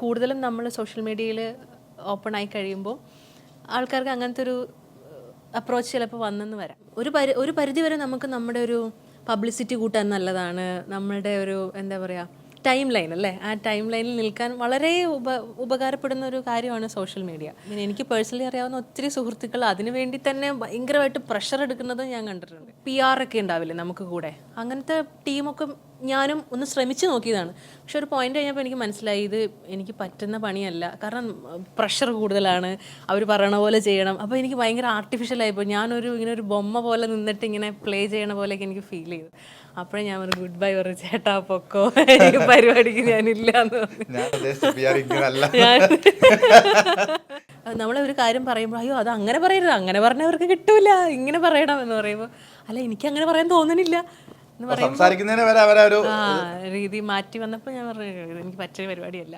കൂടുതലും നമ്മൾ സോഷ്യൽ മീഡിയയിൽ ഓപ്പൺ ആയി കഴിയുമ്പോൾ ആൾക്കാർക്ക് അങ്ങനത്തെ ഒരു അപ്രോച്ച് ചിലപ്പോൾ വന്നെന്ന് വരാം. ഒരു പരിധി വരെ നമുക്ക് നമ്മുടെ ഒരു പബ്ലിസിറ്റി കൂട്ടാൻ നല്ലതാണ്. നമ്മളുടെ ഒരു എന്താ പറയുക ടൈം ലൈൻ അല്ലേ, ആ ടൈം ലൈനിൽ നിൽക്കാൻ വളരെ ഉപകാരപ്പെടുന്ന ഒരു കാര്യമാണ് സോഷ്യൽ മീഡിയ. എനിക്ക് പേഴ്സണലി അറിയാവുന്ന ഒത്തിരി സുഹൃത്തുക്കൾ അതിനു വേണ്ടി തന്നെ ഭയങ്കരമായിട്ട് പ്രഷർ എടുക്കുന്നതും ഞാൻ കണ്ടിട്ടുണ്ട്. PR ഒക്കെ ഉണ്ടാവില്ലേ നമുക്ക് കൂടെ, അങ്ങനത്തെ ടീമൊക്കെ ഞാനും ഒന്ന് ശ്രമിച്ചു നോക്കിയതാണ്. പക്ഷെ ഒരു പോയിന്റ് കഴിഞ്ഞപ്പോൾ എനിക്ക് മനസ്സിലായി ഇത് എനിക്ക് പറ്റുന്ന പണിയല്ല. കാരണം പ്രഷർ കൂടുതലാണ്, അവർ പറയണ പോലെ ചെയ്യണം. അപ്പോൾ എനിക്ക് ഭയങ്കര ആർട്ടിഫിഷ്യലായിപ്പോൾ ഞാനൊരു ഇങ്ങനെ ഒരു ബൊമ്മ പോലെ നിന്നിട്ട് ഇങ്ങനെ പ്ലേ ചെയ്യണ പോലെയൊക്കെ എനിക്ക് ഫീൽ ചെയ്തു. അപ്പോഴേ ഞാൻ ഒരു ഗുഡ് ബൈ പറഞ്ഞു, ചേട്ടാ പൊക്കോ, ഈ പരിപാടിക്ക് ഞാനില്ല എന്ന് പറഞ്ഞു. നമ്മളെ ഒരു കാര്യം പറയുമ്പോൾ അയ്യോ അത് അങ്ങനെ പറയരുത്, അങ്ങനെ പറഞ്ഞവർക്ക് കിട്ടൂല, ഇങ്ങനെ പറയണം എന്ന് പറയുമ്പോൾ അല്ല എനിക്ക് അങ്ങനെ പറയാൻ തോന്നണില്ല എന്ന് പറയുമ്പോൾ രീതി മാറ്റി വന്നപ്പോൾ ഞാൻ പറഞ്ഞു എനിക്ക് പറ്റിയ പരിപാടിയല്ല.